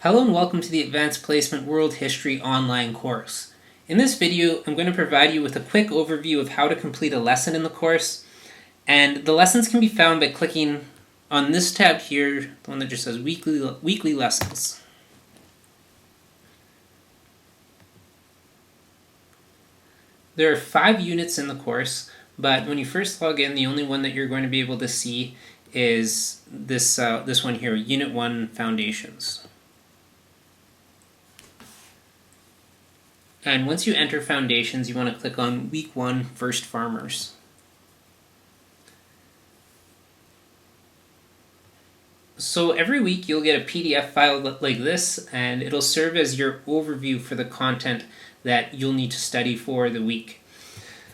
Hello and welcome to the Advanced Placement World History online course. In this video, I'm going to provide you with a quick overview of how to complete a lesson in the course, and the lessons can be found by clicking on this tab here, the one that just says weekly lessons. There are 5 units in the course, but when you first log in, the only one that you're going to be able to see is this one here, Unit 1 Foundations. And once you enter Foundations, you want to click on Week 1 First Farmers. So every week you'll get a PDF file like this, and it'll serve as your overview for the content that you'll need to study for the week.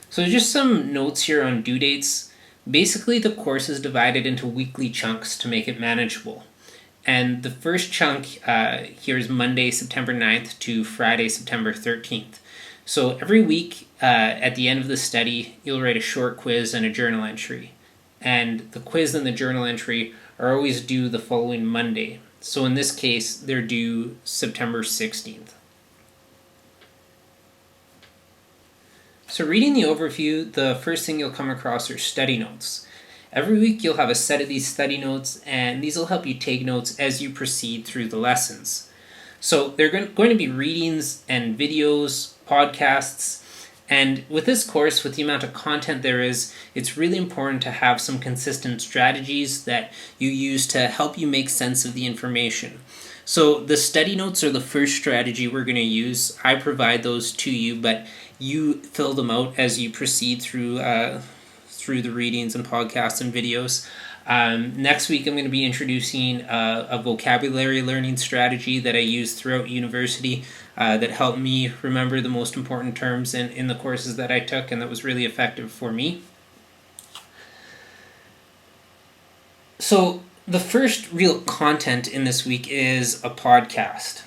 So just some notes here on due dates. Basically, the course is divided into weekly chunks to make it manageable. And the first chunk here is Monday, September 9th to Friday, September 13th. So every week at the end of the study, you'll write a short quiz and a journal entry. And the quiz and the journal entry are always due the following Monday. So in this case, they're due September 16th. So reading the overview, the first thing you'll come across are study notes. Every week you'll have a set of these study notes, and these will help you take notes as you proceed through the lessons. So they're going to be readings and videos, podcasts, and with this course, with the amount of content there is, it's really important to have some consistent strategies that you use to help you make sense of the information. So the study notes are the first strategy we're going to use. I provide those to you, but you fill them out as you proceed through the readings and podcasts and videos. Next week I'm going to be introducing a vocabulary learning strategy that I use throughout university that helped me remember the most important terms in the courses that I took, and that was really effective for me. So the first real content in this week is a podcast.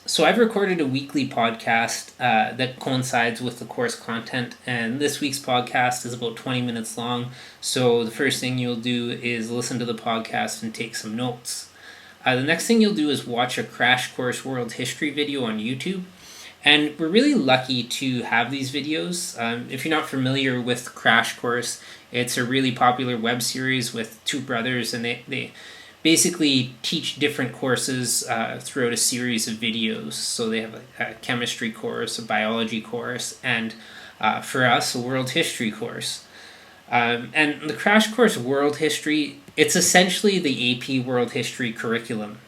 So I've recorded a weekly podcast that coincides with the course content, and this week's podcast is about 20 minutes long. So the first thing you'll do is listen to the podcast and take some notes. The next thing you'll do is watch a Crash Course World History video on YouTube. And we're really lucky to have these videos. If you're not familiar with Crash Course, it's a really popular web series with two brothers, and they basically teach different courses throughout a series of videos. So they have a chemistry course, a biology course, and for us, a world history course. And the Crash Course World History, it's essentially the AP World History curriculum.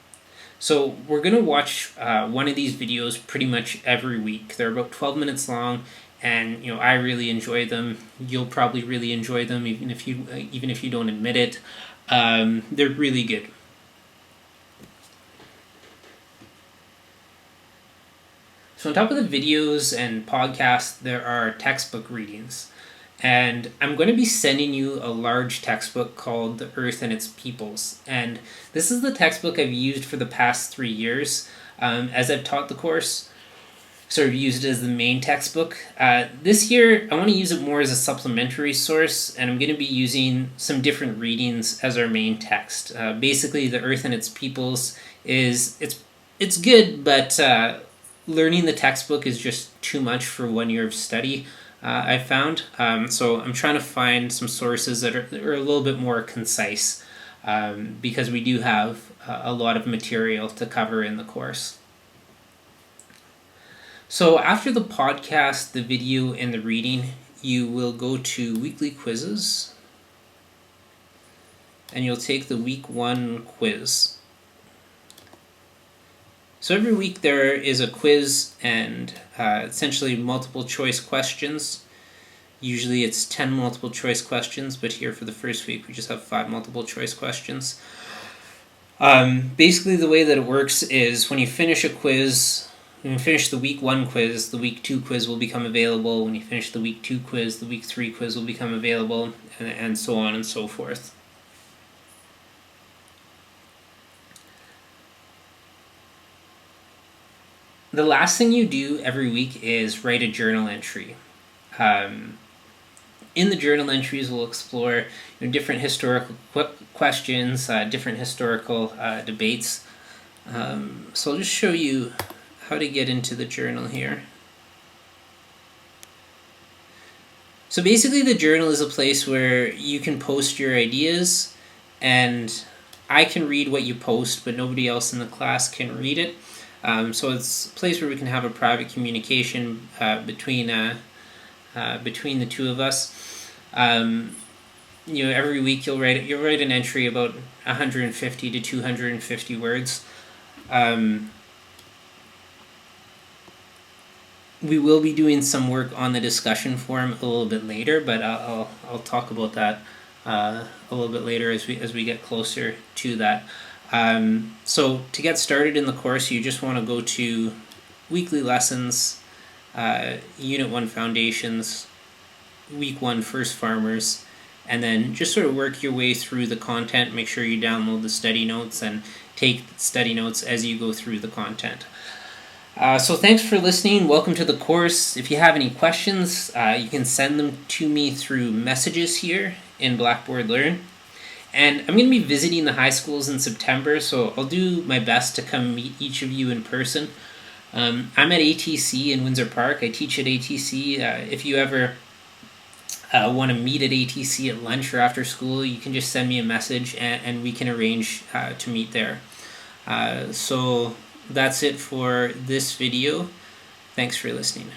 So we're going to watch one of these videos pretty much every week. They're about 12 minutes long, and I really enjoy them. You'll probably really enjoy them, even if you don't admit it. They're really good. So on top of the videos and podcasts, there are textbook readings. And I'm going to be sending you a large textbook called The Earth and Its Peoples. And this is the textbook I've used for the past 3 years as I've taught the course. So I've used it as the main textbook. This year, I want to use it more as a supplementary source, and I'm going to be using some different readings as our main text. Basically, The Earth and Its Peoples it's good, but learning the textbook is just too much for 1 year of study. I found. So I'm trying to find some sources that are a little bit more concise because we do have a lot of material to cover in the course. So after the podcast, the video, and the reading, you will go to weekly quizzes, and you'll take the week 1 quiz. So every week there is a quiz and essentially multiple choice questions. Usually it's 10 multiple choice questions, but here for the first week we just have 5 multiple choice questions. Basically the way that it works is when you finish a quiz, when you finish the week 1 quiz, the week 2 quiz will become available. When you finish the week 2 quiz, the week 3 quiz will become available, and so on and so forth. The last thing you do every week is write a journal entry. In the journal entries, we'll explore different historical questions, different historical debates. So I'll just show you how to get into the journal here. So basically the journal is a place where you can post your ideas, and I can read what you post, but nobody else in the class can read it. So it's a place where we can have a private communication between the two of us. Every week you'll write an entry about 150 to 250 words. We will be doing some work on the discussion forum a little bit later, but I'll talk about that a little bit later as we get closer to that. So to get started in the course, you just want to go to weekly lessons, Unit 1 Foundations, Week 1 First Farmers, and then just sort of work your way through the content. Make sure you download the study notes and take study notes as you go through the content. So thanks for listening. Welcome to the course. If you have any questions, you can send them to me through messages here in Blackboard Learn. And I'm going to be visiting the high schools in September, so I'll do my best to come meet each of you in person. I'm at ATC in Windsor Park. I teach at ATC. If you ever want to meet at ATC at lunch or after school, you can just send me a message and we can arrange to meet there. So that's it for this video. Thanks for listening.